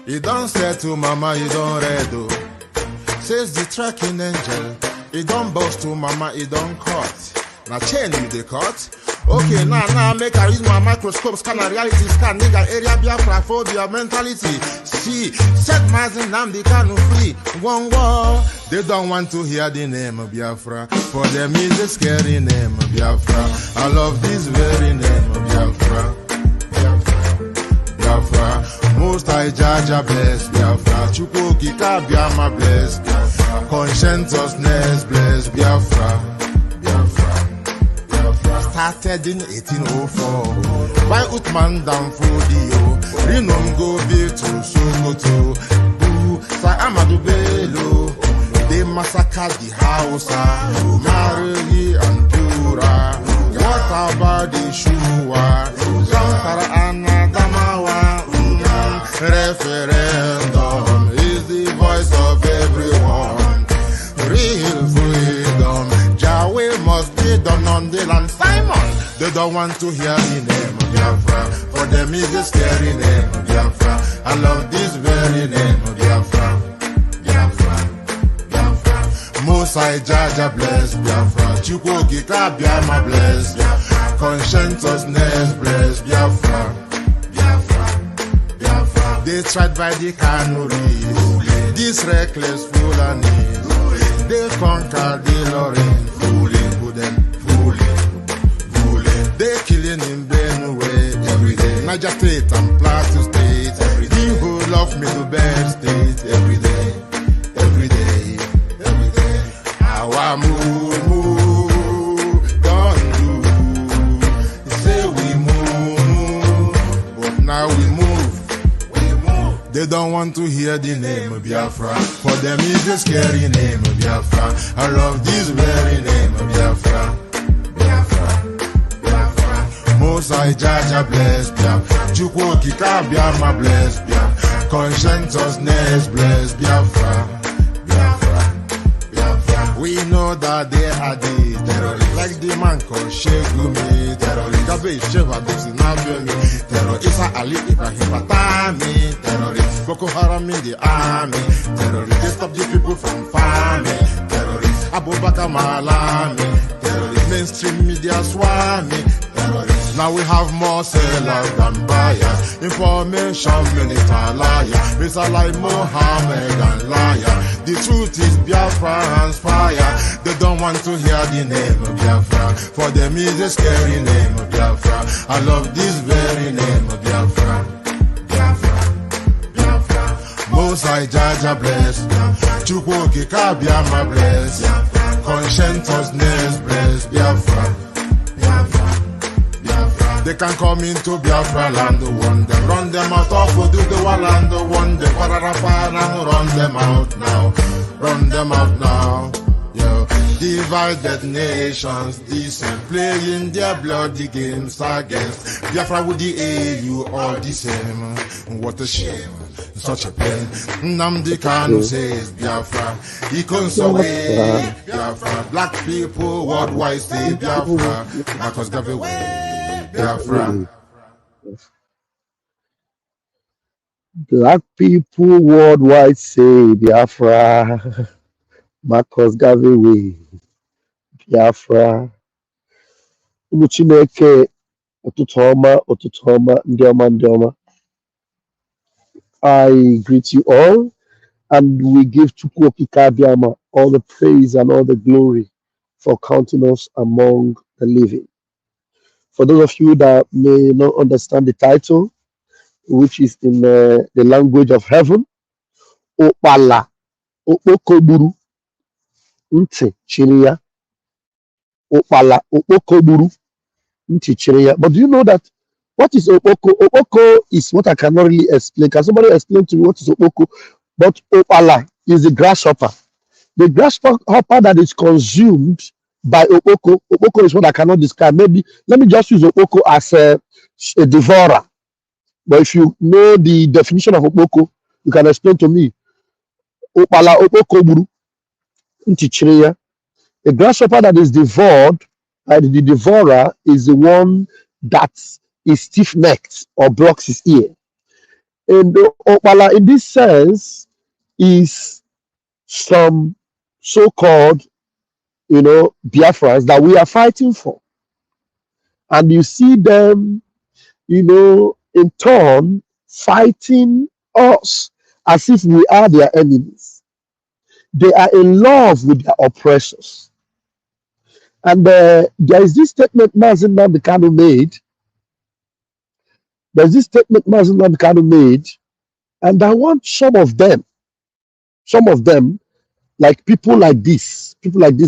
You don't say to mama, you don't read. Says the tracking angel. You don't boast to mama, you don't cut. Now chain you the cut. Okay, now make I use my microscope, scan a reality, scan nigga area Biafra phobia mentality. See, set my name they can free. One war. They don't want to hear the name of Biafra. For them is a scary name of Biafra. I love this very name of Biafra. Biafra. Most I judge a bless Biafra. Chukwu Kika Biama bless Biafra. Conscientiousness bless Biafra. Started in 1804 by Utman down Fodio. Rinom go be to Sokoto. Sa Amadou Bello. They massacred the Hausa, Marili and Pura. What about the Shua? Zamfara and Adamawa. Referendum is the voice of everyone. Real freedom. Yahweh must be done on the land. Simon, they don't want to hear the name of Biafra. For them is the scary name of Biafra. I love this very name of Biafra. Mosai Jaja bless Biafra. Chukwu Kika Biama bless Biafra. Conscientiousness bless Biafra. They tried by the canories. This reckless Fulanis. They conquered the Lorraine. Fooling. They killing in Benue every day. Niger State and Plateau State. The whole of Middle State every day. Our move, don't do. Say we move, but now we move. They don't want to hear the name of Biafra. For them is the scary name of Biafra. I love this very name of Biafra. Most I Jaja bless Biafra. Chukwu Kika Biama bless Biafra. Conscientiousness bless Biafra. We know that they are the terrorists, like the man called Shegumi, terrorist. Gabe Sheva Dexinabe, terrorist. Isa Ali Ibrahim Batami, terrorist. Boko Haram in the army, terrorist. They stop the people from farming, terrorist. Abu Bakar Malami, terrorist. Mainstream media swami, terrorist. Now we have more sellers than buyers. Information minister liar. Mr. like Mohammed and liar. The truth is Biafra's fire. They don't want to hear the name of Biafra. For them is a scary name of Biafra. I love this very name of Biafra. Most I Jaja bless. Chukwu Kika Biama bless. Conscientiousness bless Biafra. They can come into Biafra land, run them out of Oduduwa land, one them, run them out now, yo. Divided nations, decent, playing their bloody games against Biafra with the AU, all the same. What a shame, such a pain. Nnamdi Kanu says Biafra, he comes away, Biafra. Black people worldwide say Biafra, Marcus gave away. Biafra. Black people worldwide say Biafra. Marcus Garvey, Biafra. Chineke, Otutoma, Ndioma. I greet you all, and we give Chukwu Okike Abiama all the praise and all the glory for counting us among the living. For those of you that may not understand the title, which is in the language of heaven, Ukpala Okpoko Gburu, Nti Chiriya. Ukpala Okpoko Gburu, Nti Chiriya. But do you know that what is Okpoko? Okpoko is what I cannot really explain. Can somebody explain to me what is Okpoko? But Ukpala is the grasshopper. The grasshopper that is consumed by Okpoko. Okpoko is what I cannot describe. Maybe let me just use Okpoko as a devourer. But if you know the definition of Okpoko, you can explain to me. Ukpala Okpoko Gburu, Nti Chiriya. A grasshopper that is devoured, the devourer is the one that is stiff-necked or blocks his ear. And Ukpala, in this sense, is some so-called, Biafrans that we are fighting for. And you see them, in turn, fighting us as if we are their enemies. They are in love with their oppressors. And there is this statement Mazin Nambikano made. There's this statement Mazin Nambikano made, and I want some of them, like people like this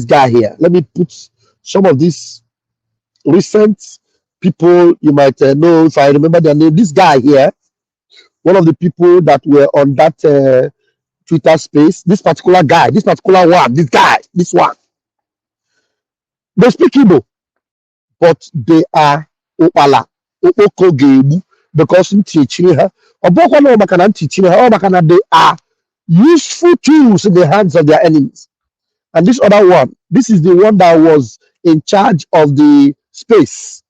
guy here. Let me put some of these recent people you might know if I remember their name. This guy here, one of the people that were on that Twitter space. This particular guy, this particular one, this one. They speak Igbo, but they are Ukpala Okpoko Gburu because Nti Chiriya. Obokwa no makana Nti Chiriya, makana they are useful tools in the hands of their enemies. And this other one, this is the one that was in charge of the space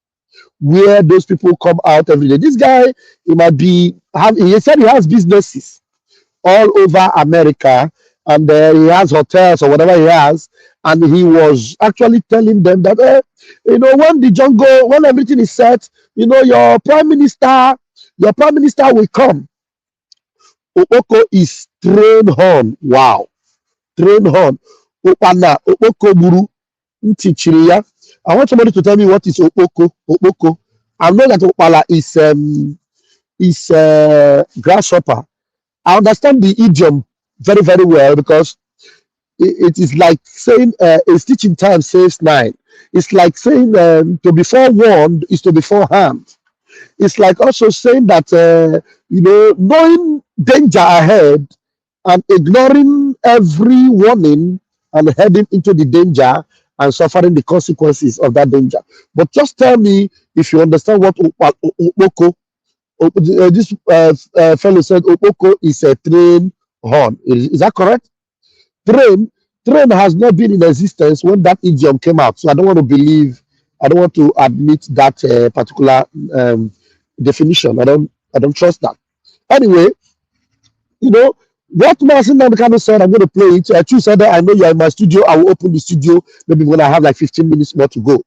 where those people come out every day. This guy, he said he has businesses all over America, and he has hotels or whatever he has. And he was actually telling them that, when everything is set, your prime minister will come. Okpoko is trained on. Wow. Trained on. Ukpala Okpoko Gburu, Nti Chiriya. I want somebody to tell me what is Okpoko. I know that Ukpala is grasshopper. I understand the idiom very, very well because it is like saying a stitch in time saves nine. It's like saying to be forewarned is to be forearmed. It's like also saying that, knowing danger ahead and ignoring every warning and heading into the danger and suffering the consequences of that danger. But just tell me if you understand what Okpoko. This fellow said Okpoko is a train horn. Is that correct? Train has not been in existence when that idiom came out. So I don't want to admit that particular definition. I don't trust that. Anyway, what Marcin Namikano said, I'm going to play it. I said that I know you're in my studio. I will open the studio maybe when I have like 15 minutes more to go.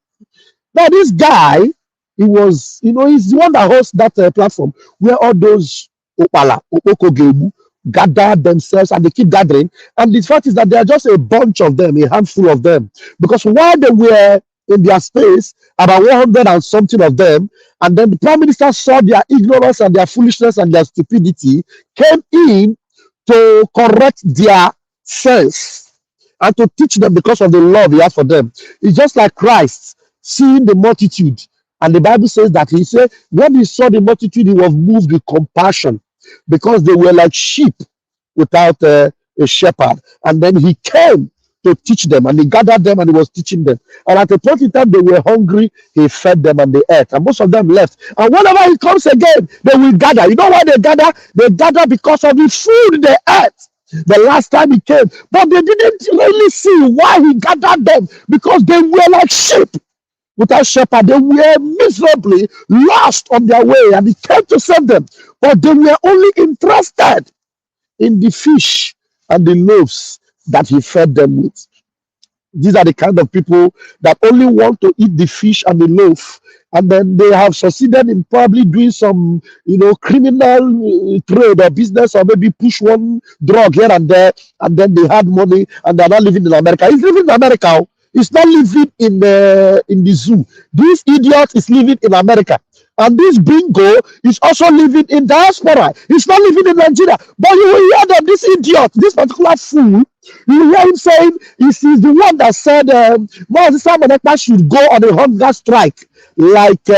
Now, this guy, he's the one that hosts that platform where all those Ukpala Okpoko Gburu gather themselves and they keep gathering. And the fact is that there are just a bunch of them, a handful of them. Because while they were in their space, about 100 and something of them, and then the prime minister saw their ignorance and their foolishness and their stupidity, came in to correct their sense and to teach them because of the love he has for them. It's just like Christ seeing the multitude. And the Bible says that he said, when he saw the multitude, he was moved with compassion because they were like sheep without a shepherd. And then he came to teach them, and he gathered them and he was teaching them. And at a point in time, they were hungry, he fed them and they ate. And most of them left. And whenever he comes again, they will gather. You know why they gather? They gather because of the food they ate the last time he came. But they didn't really see why he gathered them, because they were like sheep without shepherd. They were miserably lost on their way, and he came to save them. But they were only interested in the fish and the loaves that he fed them with. These are the kind of people that only want to eat the fish and the loaf, and then they have succeeded in probably doing some, criminal trade or business, or maybe push one drug here and there, and then they had money and they're not living in America. He's living in America. He's not living in the zoo. This idiot is living in America. And this bingo is also living in diaspora. He's not living in Nigeria. But you will hear that this idiot, this particular fool, you will hear him saying he's the one that said Simon Ekpa should go on a hunger strike like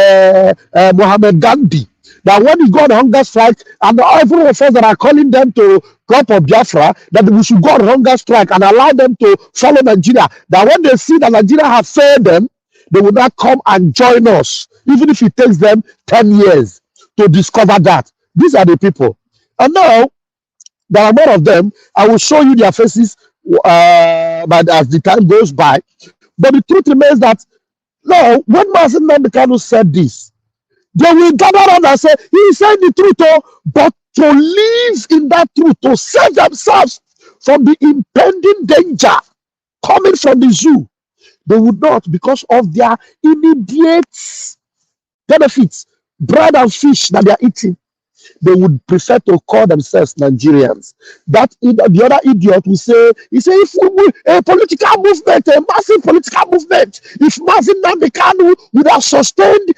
Mohammed Gandhi. That when you go on a hunger strike, and every of us that are calling them to come for Biafra, that we should go on a hunger strike and allow them to follow Nigeria. That when they see that Nigeria has failed them, they will not come and join us, even if it takes them 10 years to discover that. These are the people. And now, there are more of them. I will show you their faces but as the time goes by. But the truth remains that, now, when Marcin Namikano said this, they will gather around and say, he said the truth, but to live in that truth, to save themselves from the impending danger coming from the zoo, they would not, because of their immediate benefits, bread and fish that they are eating. They would prefer to call themselves Nigerians. The other idiot will say, if a political movement, a massive political movement, if Mazin Namdekanu would have sustained,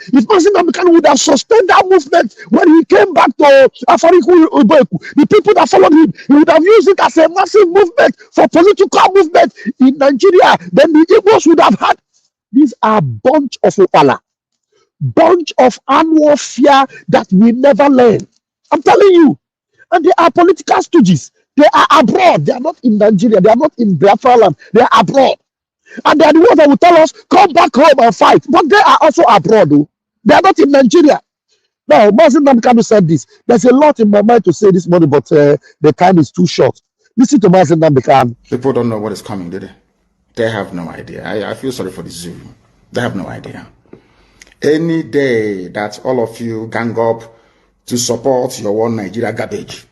that movement when he came back to Afariku Ubeku, the people that followed him, he would have used it as a massive movement for political movement in Nigeria. Then the Igbos would have had. These are a bunch of Ukpala, bunch of annual fear that we never learn. I'm telling you. And they are political stooges. They are abroad. They are not in Nigeria. They are not in Biafra land. They are abroad. And they are the ones that will tell us, come back home and fight. But they are also abroad, though. They are not in Nigeria. Now, Mazin Namdekanu said this. There's a lot in my mind to say this morning, but the time is too short. Listen to Mazin Namdekanu. People don't know what is coming, do they? They have no idea. I feel sorry for the zoo. They have no idea. Any day that all of you gang up to support your one Nigeria garbage,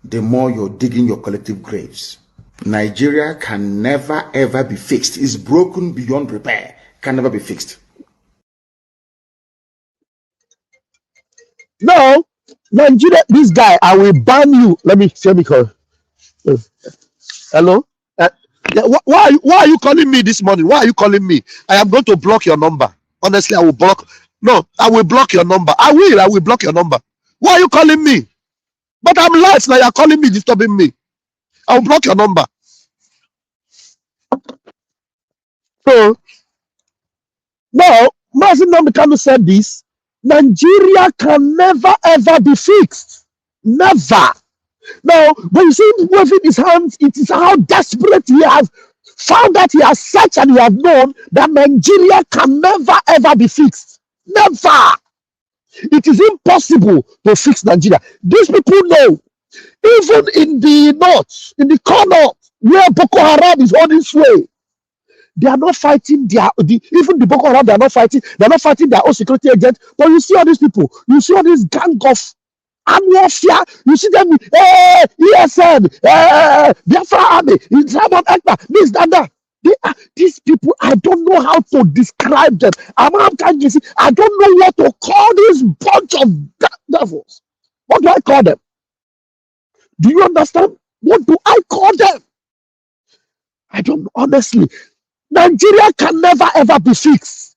the more you're digging your collective graves. Nigeria can never ever be fixed. It's broken beyond repair. Can never be fixed. No, Nigeria, this guy, I will ban you. Let me call. Hello? Why are you calling me this morning? Why are you calling me? I am going to block your number. Honestly, I will block. No, I will block your number. I will block your number. Why are you calling me? But I'm live now. You're calling me, disturbing me. I'll block your number. So, now, Mazin Namdekanu said this. Nigeria can never ever be fixed. Never. Now, when you see him waving his hands, it is how desperate he has found that he has searched and he has known that Nigeria can never ever be fixed. Never. It is impossible to fix Nigeria. These people know, even in the north, in the core north, where Boko Haram is holding sway, they are not fighting even the Boko Haram, they are not fighting their own security agents. But you see all these people, you see all this gang of annual fear, you see them, ESN, Biafra Army, Simon Ekpa, this, that. These people, I don't know how to describe them. I don't know what to call this bunch of devils. What do I call them? Do you understand? What do I call them? I don't know, honestly. Nigeria can never ever be fixed.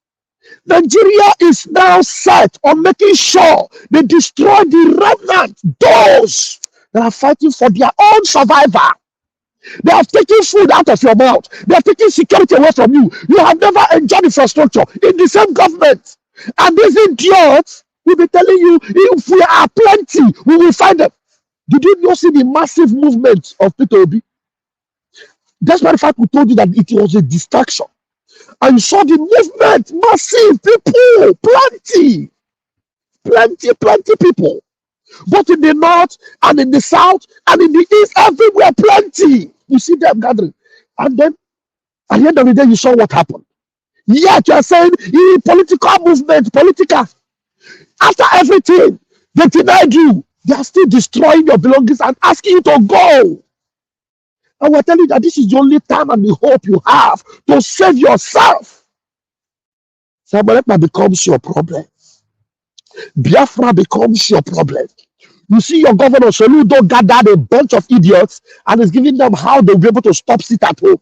Nigeria is now set on making sure they destroy the remnant, those that are fighting for their own survival. They have taken food out of your mouth. They are taking security away from you. You have never enjoyed infrastructure in the same government. And these idiots will be telling you, if we are plenty, we will find them. Did you not see the massive movement of Peter Obi? That's why the fact we told you that it was a distraction. And you saw the movement, massive people, plenty people. Both in the north and in the south and in the east, everywhere, plenty. You see them gathering. And then, at the end of the day, you saw what happened. Yet you are saying, political movement, political. After everything, they denied you. They are still destroying your belongings and asking you to go. And we're telling you that this is the only time and the hope you have to save yourself. Sabalekma becomes your problem. Biafra becomes your problem. You see your governor Soludo gathered a bunch of idiots and is giving them how they'll be able to stop sit at home.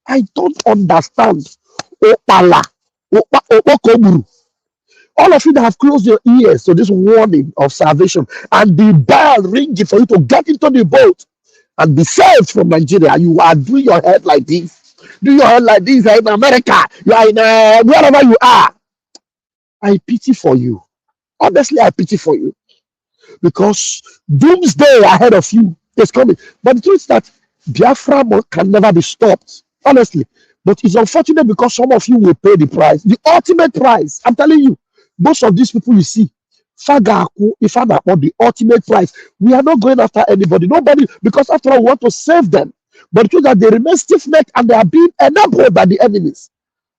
I don't understand. Ukpala Okpoko Gburu. All of you that have closed your ears to this warning of salvation and the bell ringing for you to get into the boat and be saved from Nigeria, you are doing your head like this. Do your head like this. You're in America. You are in wherever you are. I pity for you. Honestly, I pity for you. Because doomsday ahead of you is coming. But the truth is that Biafra can never be stopped. Honestly. But it's unfortunate because some of you will pay the price. The ultimate price. I'm telling you. Most of these people you see, Fagaku, if I'm about the ultimate price, we are not going after anybody. Nobody, because after all, we want to save them. But the truth is that they remain stiff-necked and they are being enabled by the enemies.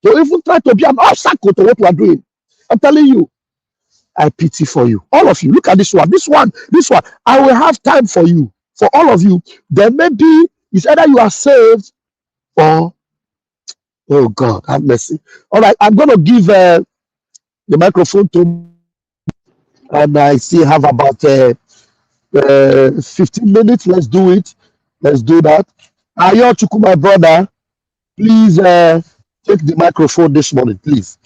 To even try to be an obstacle to what we are doing. I'm telling you. I pity for you. All of you, look at this one. This one. I will have time for you. For all of you. Then maybe it's either you are saved or, oh God, have mercy. All right, I'm going to give the microphone to, and I still have about 15 minutes. Let's do it. Let's do that. Ayo Chuku, my brother, please take the microphone this morning, please.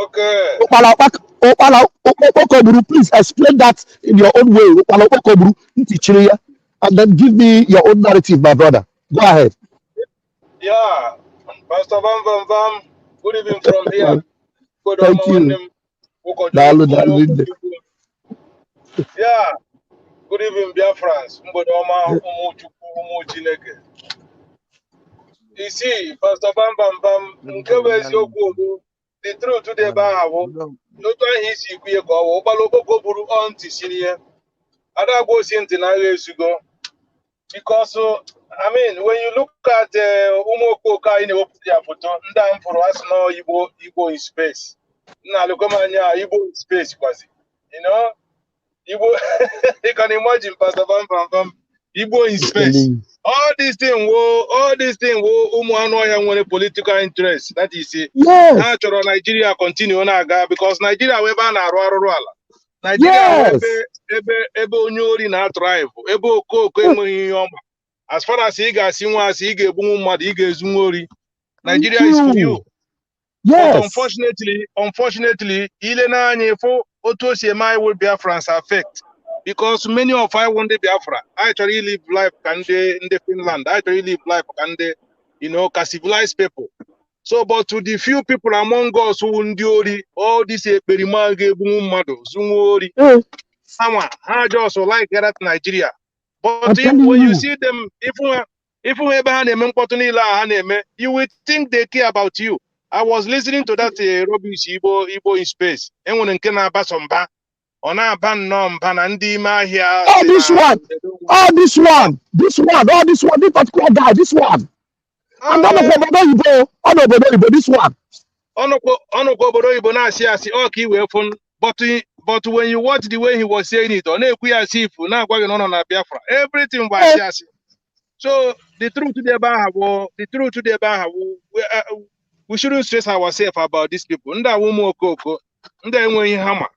Okay. Ukpala Okpoko Gburu, please explain that in your own way. Ukpala Okpoko Gburu, Nti Chiriya, and then give me your own narrative, my brother. Go ahead. Yeah. Pastor Vam. Good evening from here. Good Thank you. Yeah. Good evening, Biafrans. You see, Pastor Vam, the truth to the Bahawo, not one is equal, Ukpala Okpoko Gburu on Nti Chiriya. I don't go see years ago. Because, I mean, when you look at Umuokoka in the photo, Ndam for us no Igbo in space. Now look at Igbo in space, quasi. You know, Igbo, you can imagine Pastor Bam, Igbo in space. All these things, Umuano when a political interest. That is it. Yes. Natural Nigeria continue naga because Nigeria we ban Nigeria yes. ebe onyori na drive, ebe okoko enweghị ihe ọma. As far as ị ga-asị nwa asị ị ga-egbunwu mmadụ ị ga-ezu nwa ori. Nigeria is for you. Yes. But unfortunately, ile na anya ifo otu o si eme anyị will Biafrans affect. Because many of I want the Biafra. I actually live life in the Finland. I actually live life in the, ka civilized people. So, but to the few people among us who ndori, all this perimage mado, zungori, I just like that Nigeria. But when you see them, if we ever you would think they care about you. I was listening to that rubbish Igbo in space. And when Basomba, ona ban nomba na ndi mahia. Oh, this one, this particular guy, this one. And this one. But when you watch the way he was saying it, everything was yes. So the truth to the bar, we shouldn't stress ourselves about these people. Nda wumo koko, nda enweghị hama,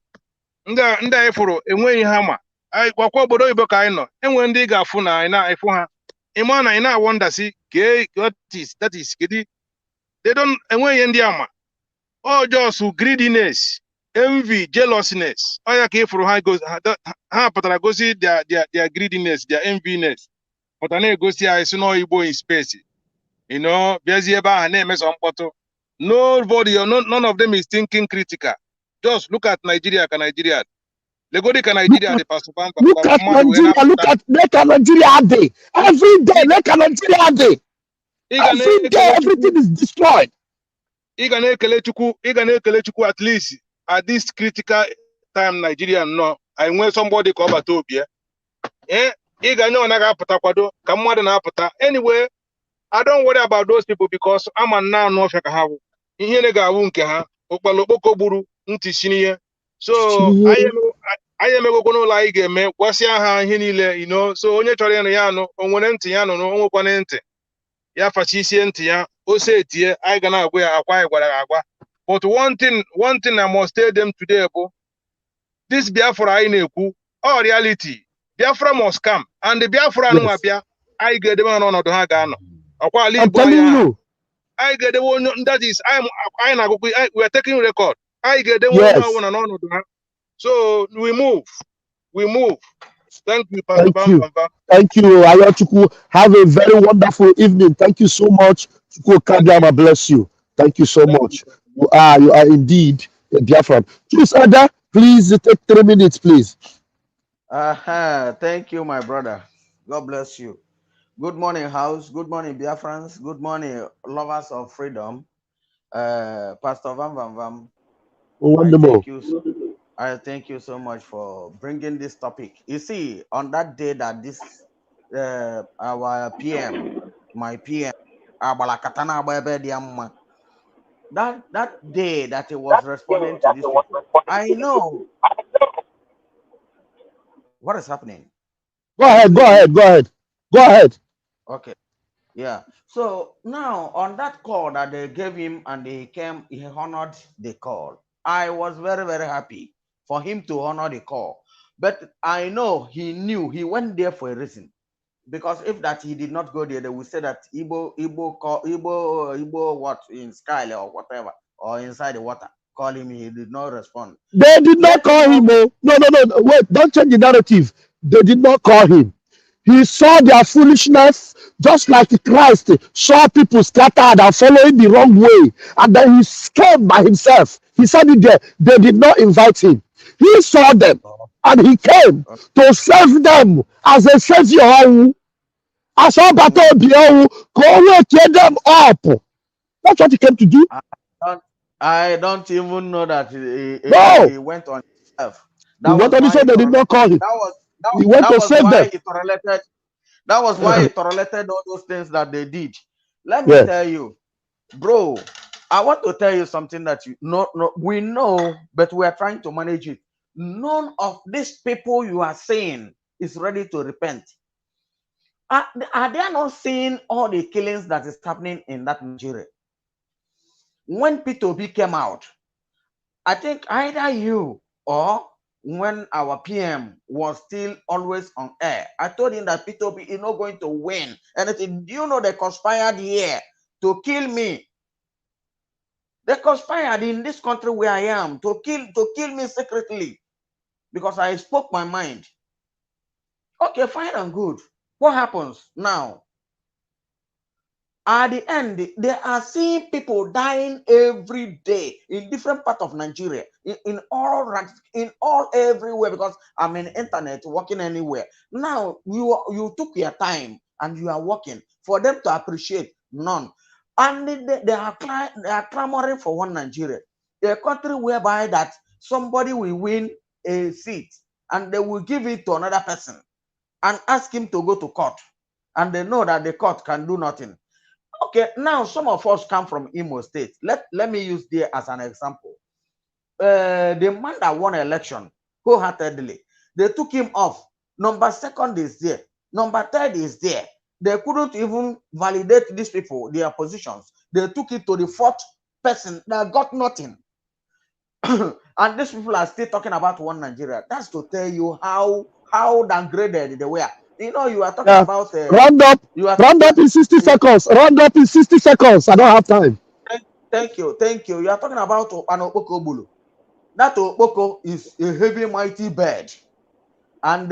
nda efuru enweghị hama. I gwakwa obodo Igbo ka anyị nọ. Enwe ndị ga-afụ na anyị na-efu ha. Ịma na anyị na-wonder si that is kidi. They don't enweghị ndị ama. Oh, just greediness, envy, jealousness. Oh, yeah, ifuru ha goes ha patara gosi their greediness, their enviness. But I know gosi I see no Igbo in space. You know, nobody or none of them is thinking critical. Just look at Nigeria, Nigeria. Nigeria, the Pastor Bamba. Look at Nigeria, look at Nigeria day. Every day, look at Nigeria day. Every day, everything is destroyed. At least at this critical time, Nigeria, no. I want somebody called Batobia. Anyway, I don't worry about those people because I'm a now no have. Ukpala Okpoko Gburu Nti Chiriya. So I am a go like me, wasia ha ihe niile, you know. So onye chọrọ ịnụ ya anụ, onwere ntị ya nọ na onwekwana ntị. Ya fachisie ntị ya, ose etie, anyị ga na-agwa ya akwa anyị gwara agwa. But one thing I must tell them today, this Biafra anyị na-ekwu, all reality. Biafra must come, and the Biafra nụ abịa, anyị ga-edebe ha n'ọnọdụ ha ga-anọ. Ọkwa ala Igbo anyị. I get the one that is we are taking record. I get the one. So we move. Thank you, Pastor Bam. Thank you. Ayochuku. Have a very wonderful evening. Thank you so much. Chukwukabiyama bless you. Thank you so much. You are indeed a Biafran. Please, Ada, please take 3 minutes, please. Thank you, my brother. God bless you. Good morning, house. Good morning, Biafrans. Good morning, lovers of freedom. Pastor Vam. I thank you so much for bringing this topic. You see, on that day that this our PM, my PM, that day that he was responding to these people, I know what is happening. Go ahead. Okay. Yeah. So now on that call that they gave him and he honored the call. I was very, very happy for him to honor the call. But I know he knew he went there for a reason. Because if that he did not go there, they would say that Igbo what in sky or whatever, or inside the water. Call him, he did not respond. They did not call him. Oh. No. Wait, don't change the narrative. They did not call him. He saw their foolishness, just like Christ saw people scattered and following the wrong way. And then he came by himself. He said it there. They did not invite him. He saw them and he came to save them as a savior. As all battle be go wake them up. That's what he came to do. I don't even know that he went on himself. He went on himself. They did not call him. He went to save them. That was why he tolerated all those things that they did. Let me tell you, bro, I want to tell you something that we know, but we are trying to manage it. None of these people you are saying is ready to repent. Are they not seeing all the killings that is happening in that Nigeria? When P2B came out, I think either you or when our PM was still always on air, I told him that P2B is not going to win anything. Do you know they conspired here to kill me? They conspired in this country where I am to kill me secretly because I spoke my mind. Okay, fine and good. What happens now? At the end, they are seeing people dying every day in different parts of Nigeria, in all everywhere, because I'm in internet working anywhere. Now you took your time and you are working for them to appreciate none. And they are clamoring for one Nigeria, a country whereby that somebody will win a seat and they will give it to another person and ask him to go to court. And they know that the court can do nothing. Okay, now some of us come from Imo State. Let me use there as an example. The man that won election wholeheartedly, they took him off. Number second is there. Number third is there. They couldn't even validate these people, their positions. They took it to the fourth person that got nothing. And these people are still talking about one Nigeria. That's to tell you how downgraded they were. You know, you are talking about round up in 60 seconds. Round up in 60 seconds. I don't have time. Thank you. You are talking about Ukpala Okpoko Gburu. That Okpoko is a heavy, mighty bird, and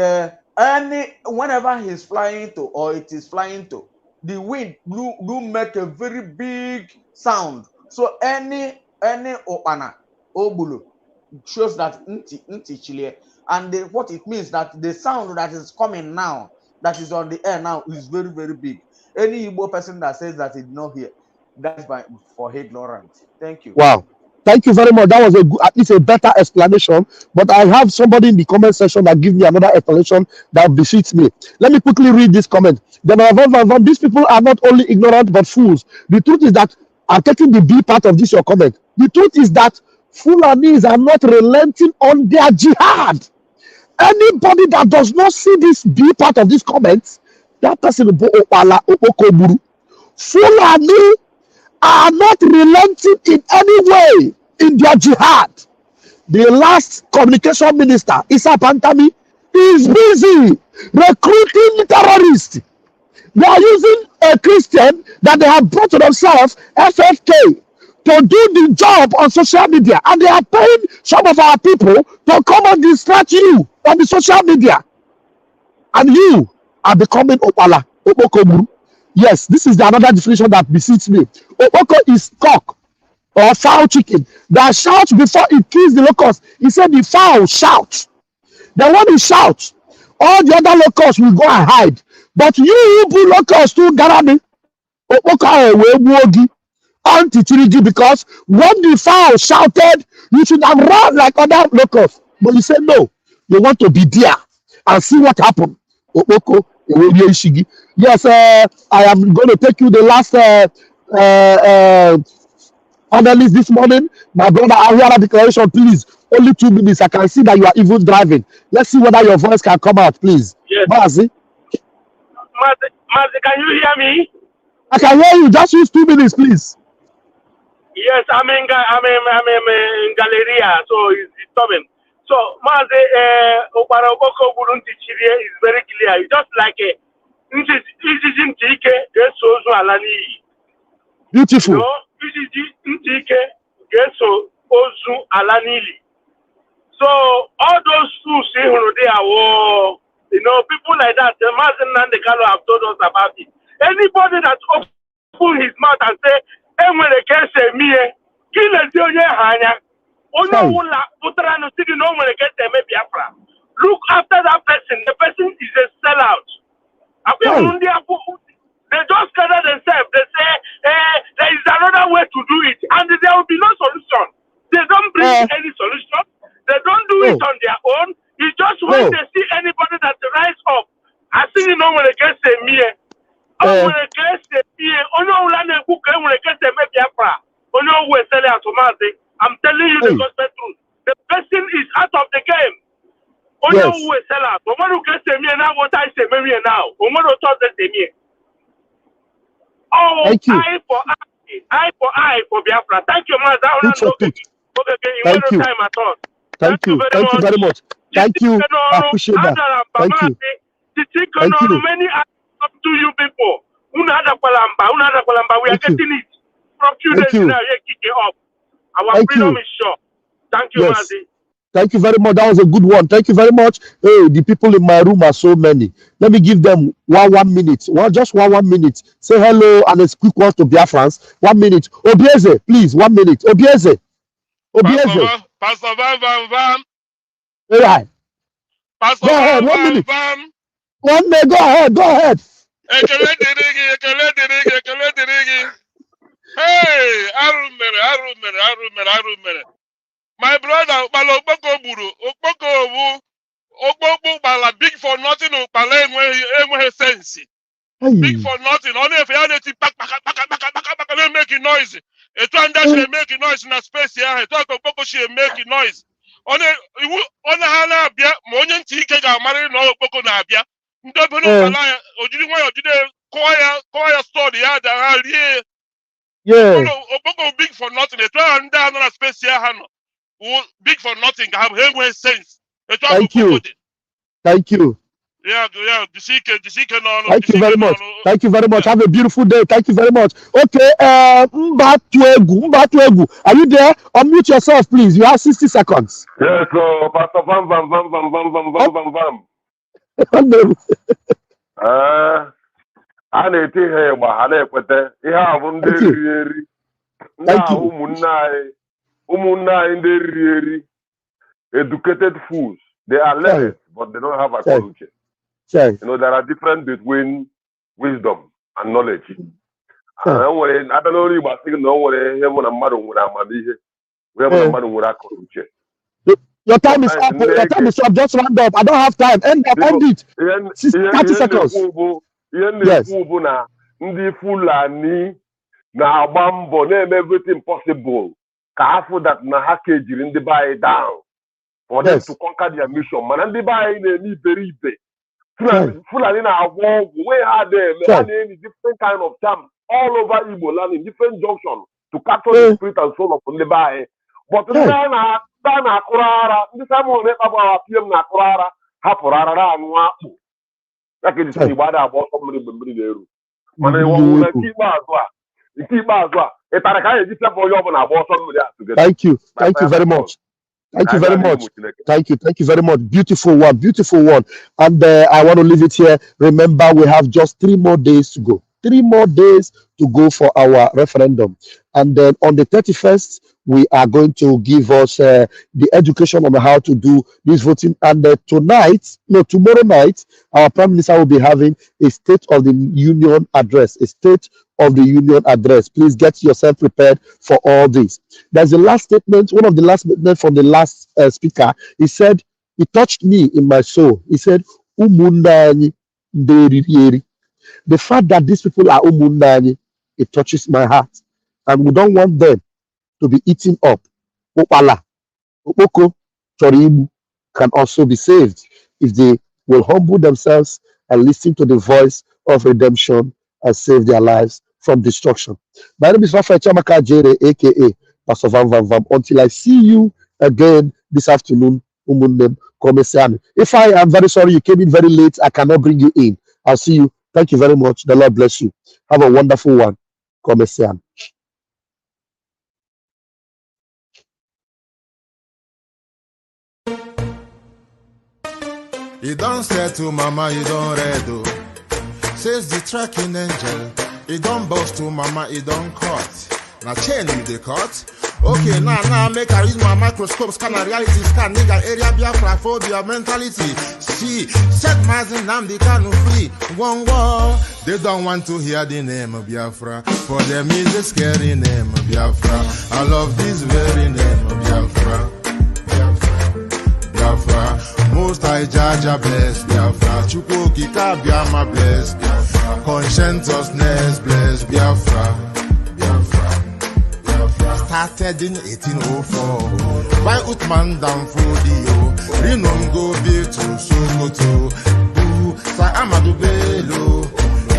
whenever he's flying to, or it is flying to, the wind do make a very big sound. So any Ukpala Okpoko shows that Nti Chiriya. And what it means that the sound that is coming now, that is on the air now, is very, very big. Any Igbo person that says that he did not hear, that's for ignorance. Thank you. Wow. Thank you very much. That was at least a better explanation. But I have somebody in the comment section that gives me another explanation that befits me. Let me quickly read this comment. These people are not only ignorant but fools. The truth is that I'm taking the B part of this your comment. The truth is that Fulanis are not relenting on their jihad. Anybody that does not see this B part of this comment, that person will Ukpala Okpoko Gburu. Fulani are not relenting in any way in their jihad. The last communication minister, Issa Pantami, is busy recruiting terrorists. They are using a Christian that they have brought to themselves, FFK, to do the job on social media, and they are paying some of our people to come and distract you on the social media, and you are becoming Ukpala Okpoko Gburu. Yes, this is another definition that besits me. Okpoko is cock or fowl chicken that shouts before it kills the locust. He said the fowl shouts. Then when he shouts, all the other locusts will go and hide. But you who locusts to Garami, Okpoko will wogi. Nti Chiriya, because when the fowl shouted, you should have run like other locusts. But you said no, you want to be there and see what happened. Okpoko, yes, I am going to take you the last Analyst this morning, my brother, I hear a declaration, please. Only 2 minutes. I can see that you are even driving. Let's see whether your voice can come out, please. Yes. Mazi, Mazi, can you hear me? I can hear you. Just use 2 minutes, please. Yes, I'm in Galleria, so it's disturbing. So, Mazi, Ukpala Okpoko Gburu Nti Chiriya is very clear. It's just like Nti Chiriya. Beautiful. No, Nti Chiriya. So, all those schools, they are war. You know, people like that, the Mazi Nandekalo have told us about it. Anybody that open his mouth and say, "Enwere kese mie," kill a onye hanya. Ono wula putara no sigi no enwere kese me Biafra. Look after that person. The person is a sellout. They just gather themselves. They say, there is another way to do it, and there will be no solution. They don't bring any solution. They don't do it on their own. It's just when they see anybody that rise up, I see you know when they get say me. Oh, when they get say me, oh no, when they get say me Biafra, oh no, we sell it automatically. I'm telling you the gospel truth. The person is out of the game. Oh no, we sell it. But when you get say me now, what I say me now, oh when you talk say me. Oh, eye for eye for Biafra. Thank you, man. Thank you. Time at all. Thank you very much. Thank you. I appreciate that. Thank you. Thank you. Many up to you people. We are getting it. From few days now, you kick it up. Our freedom is sure. Thank you, Mazi. Thank you very much. That was a good one. Thank you very much. Hey, the people in my room are so many. Let me give them one minute. Just one minute. Say hello and a quick word to Biafrans. 1 minute. Obieze, please. 1 minute. Obieze. Pastor Van. Right. Pastor go ahead. 1 minute. 1 minute. Go ahead. Ekele dịrị. Hey, arụmere. My brother, Ukpala Okpoko Gburu, Ukpala big for nothing, Ukpala enweghị sense. Big for nothing. Only if you had to make noise. Etu anda she make noise na space ya. Etu Okpoko she make noise. Only ha na-abịa ma onye ntị ike ga-amarị na Okpoko na-abịa. Ndị obere Ukpala ya, ojiri nwayọ jide kọọ ya story ya da ha rie. Okpoko big for nothing. Etu ndị anọ na space ya ha nọ. Big for nothing. Have sense. Thank you. Yeah. Thank you very much. Thank you very much. Have a beautiful day. Thank you very much. Okay, Mbatuegu. Are you there? Unmute yourself, please. You have 60 seconds. Yes, so Pastor Vam. A na-eti ihe ịgba ha na-ekweta ihe a bụ ndị riri eri ndị ahụ ụmụnne anyị ndị riri eri educated fools. They are learned, but they don't have a culture. You know, there are different between wisdom and knowledge. I don't know if I think no one Your time is up. Your time is up. Just round up. I don't have time. End it. 30 seconds. Yes. Ndị Fulani na-agba mbọ na-eme everything possible ka afọ that na ha kejiri ndị be down for them to conquer their mission. Mana ndị be anyị na-eme iberibe. Fulani na-agwọ ọgwụ wey ha na-eme different kind of charm all over Igbo land in different junctions to capture the spirit and soul of ndị be anyị. But ndị a na-akụrụ ara ndị Samuel na-ekpagba PM na-akụrụ ara hapụrụ ara anụ akpụ. Thank you very much. Thank you very much. Beautiful one. And I want to leave it here. Remember, we have just 3 more days to go. 3 more days to go for our referendum. And then on the 31st, we are going to give us the education on how to do this voting. And tomorrow night, our Prime Minister will be having a State of the Union address. Please get yourself prepared for all this. There's a last statement, one of the last statements from the last speaker. He said, it touched me in my soul. He said, Umundani Deririeri. The fact that these people are Umundani, it touches my heart. And we don't want them to be eaten up. Ukpala Okpoko Gburu can also be saved if they will humble themselves and listen to the voice of redemption and save their lives from destruction. My name is Rafael Chamaka Jere, aka Pastor Vam Vam Vam. Until I see you again this afternoon, if I am very sorry you came in very late, I cannot bring you in. I'll see you. Thank you very much. The Lord bless you. Have a wonderful one. You don't say to mama, you don't read. Says the tracking angel. You don't boast to mama, you don't cut. Now chain with the cut. Okay, now make I use my microscope, scan a reality, scan nigga area Biafra phobia mentality. See, set Mazin Namdi Kanu free. One war. They don't want to hear the name of Biafra. For them is a scary name of Biafra. I love this very name of Biafra. Biafra. Most I judge a bless Biafra. Chukwuki Kabiama bless Biafra. Conscientiousness bless Biafra. Started in 1804 by Utman Danfodio. Rinom go be to Sokoto. Sa Amadou Bello.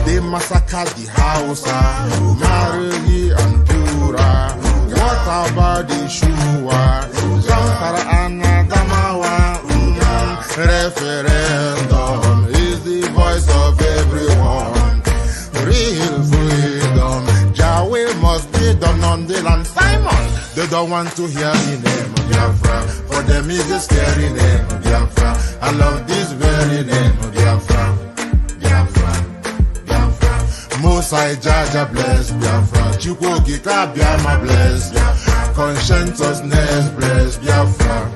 They massacred the Hausa, Marili and Pura. What about the Shua? Zamfara and Adamawa. Referendum is the voice of everyone. Real freedom. Yahweh must be done on the land. Simon, they don't want to hear the name of Biafra. For them is a scary name of Biafra. I love this very name of Biafra. Mosai Jaja bless Biafra. Chukwuki Kabiama bless Biafra. Conscientiousness bless Biafra.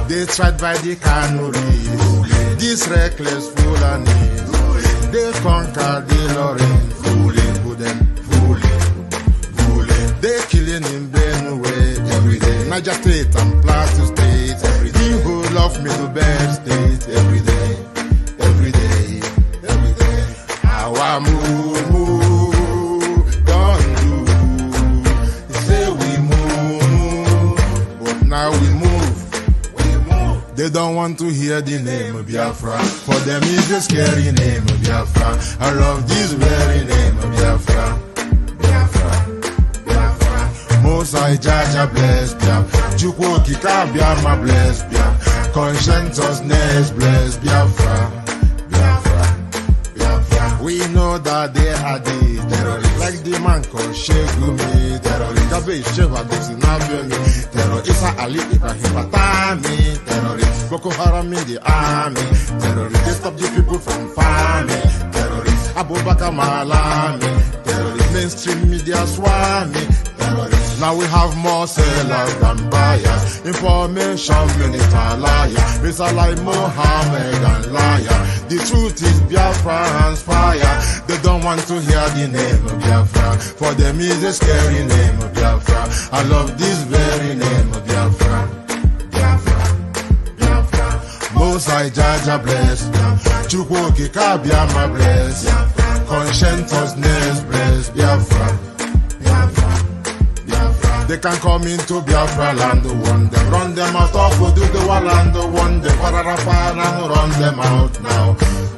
They tried by the canories. These reckless foolanies. They conquered the Lorraine. They killing in Benue every day. Niger State and Plateau State every day. The whole of Middle State every day. Our move, don't do. Say we move, but now we move. They don't want to hear the name of Biafra. For them is the scary name of Biafra. I love this very name of Biafra. Mosai Jaja bless Biafra. Chukwuki Kabiama bless Biafra. Conscientiousness bless Biafra. We know that they are the terrorists. Like the man called Shegumi, terrorist. Gabe Sheva Dosinabemi, terrorist. Isa Ali Ibrahim Batami, terrorist. Boko Haram in the army, terrorist. They stop the people from farming, terrorist. Abubakar Malami, terrorist. Mainstream media swami, terrorist. Now we have more sellers than buyers. Information minister liar. Mr. like Mohammed and liar. The truth is Biafra's fire. They don't want to hear the name of Biafra. For them is a scary name of Biafra. I love this very name of Biafra. Mosai Jaja bless. Chukwuki Kabiama bless. Conscientiousness bless Biafra. They can come into Biafra land, run them out of Oduduwa land,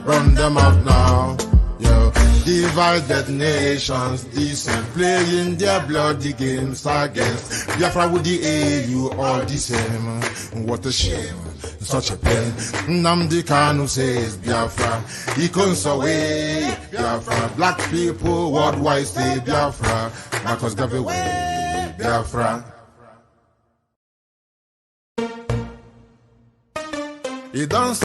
run them out now. Yo, divided nations, decent, playing their bloody games against Biafra with the AU, all the same. What a shame, such a pain. Nnamdi Kanu says Biafra, he comes away. Biafra, black people worldwide say Biafra, Marcus gave away. Biafra. You don't say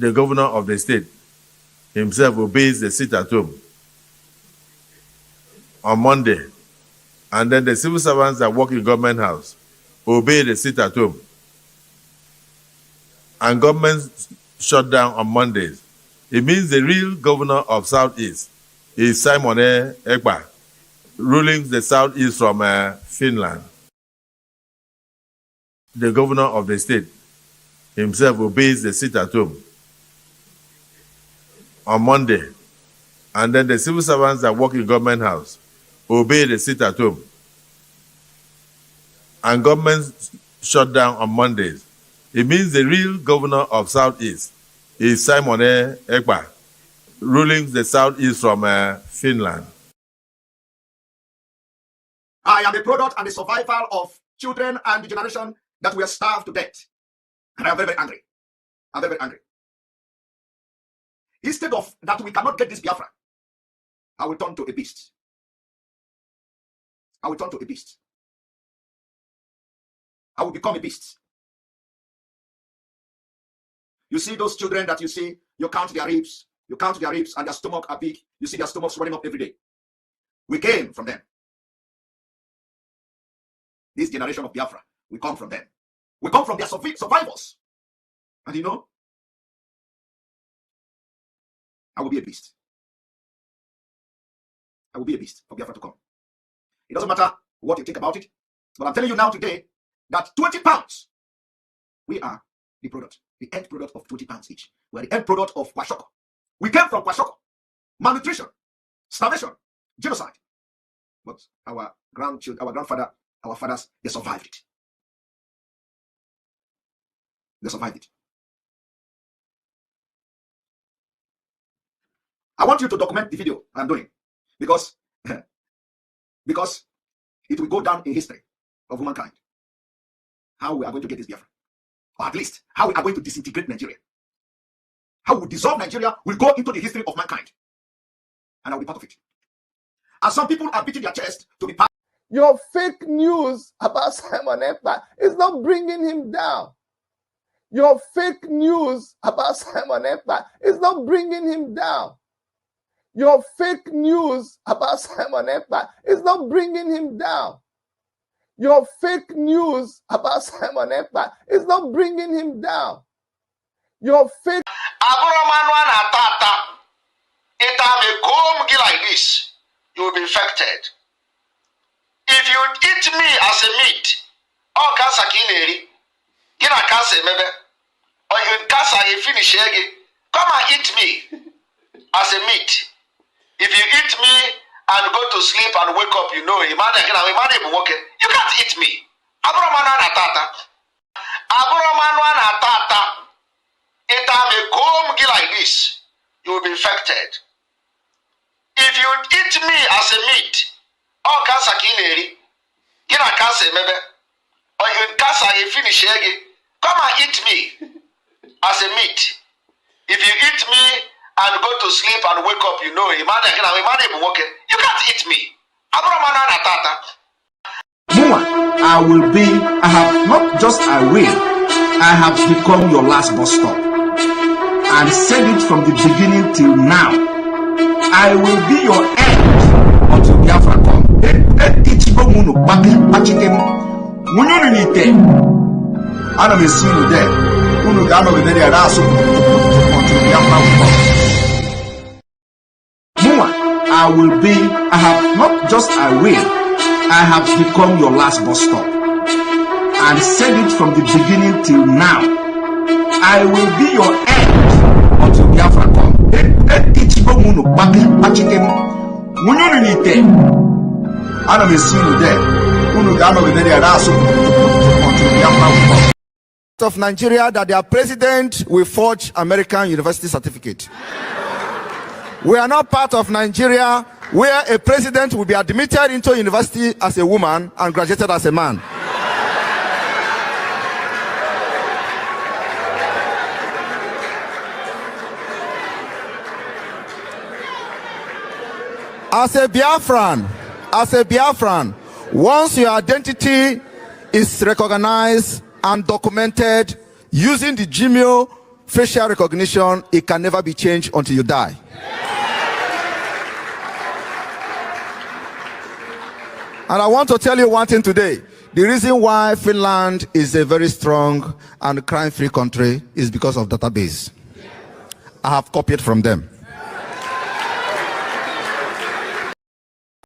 The governor of the state himself obeys the sit-at-home on Monday, and then the civil servants that work in government house obey the sit-at-home, and government shut down on Mondays. It means the real governor of Southeast is Simon Ekpa, ruling the Southeast from Finland. The governor of the state himself obeys the sit-at-home on Monday, and then the civil servants that work in government house obey the sit-at-home, and government shut down on Mondays. It means the real governor of Southeast is Simon Ekpa, ruling the Southeast from Finland. I am the product and the survival of children and the generation that were starved to death. And I am very, very angry. I'm very, very angry. Instead of that, we cannot get this Biafra, I will turn to a beast. I will turn to a beast. I will become a beast. You see those children that you see, you count their ribs, and their stomach are big. You see their stomachs running up every day. We came from them. This generation of Biafra, we come from them. We come from their survivors. And you know, I will be a beast. I will be a beast for Biafra to come. It doesn't matter what you think about it, but I'm telling you now today that 20 pounds, we are the product, the end product of 20 pounds each. We are the end product of Kwashoko. We came from Kwashoko. Malnutrition, starvation, genocide. But our grandchildren, our grandfather, our fathers, they survived it. They survived it. I want you to document the video I'm doing because it will go down in history of humankind. How we are going to get this Biafra, or at least how we are going to disintegrate Nigeria. How we dissolve Nigeria will go into the history of mankind, and I will be part of it. And some people are beating their chest to be part. Your fake news about Simon Ekpa is not bringing him down. Your fake news about Simon Ekpa is not bringing him down. Your fake news about Simon Ekpa is not bringing him down. Your fake news about Simon Ekpa is not bringing him down. Your fake. It may comb like this, you will be infected. If you eat me as a meat, or cancer kileri, get a cancer maybe, or you cancer you finish egg, come and eat me as a meat. If you eat me and go to sleep and wake up, you know, you can't eat me. It may comb like this, you will be infected. If you eat me as a meat, or cancer kileri, get a cancer maybe, or you cancer you finish egg, come and eat me as a meat. If you eat me and go to sleep and wake up, you know, you can't eat me. I will be, I have not just I will, I have become your last bus stop. And said it from the beginning till now. I will be your end until Biafra come. I will see you there. Until Biafra come. I will be, I have not just I will, I have become your last bus stop. And said it from the beginning till now. I will be your end until Biafra come. I will see you there. Of Nigeria that their president will forge American university certificate. We are not part of Nigeria where a president will be admitted into university as a woman and graduated as a man. As a Biafran, once your identity is recognized and documented using the Gmail facial recognition, it can never be changed until you die. And I want to tell you one thing today. The reason why Finland is a very strong and crime-free country is because of database. I have copied from them.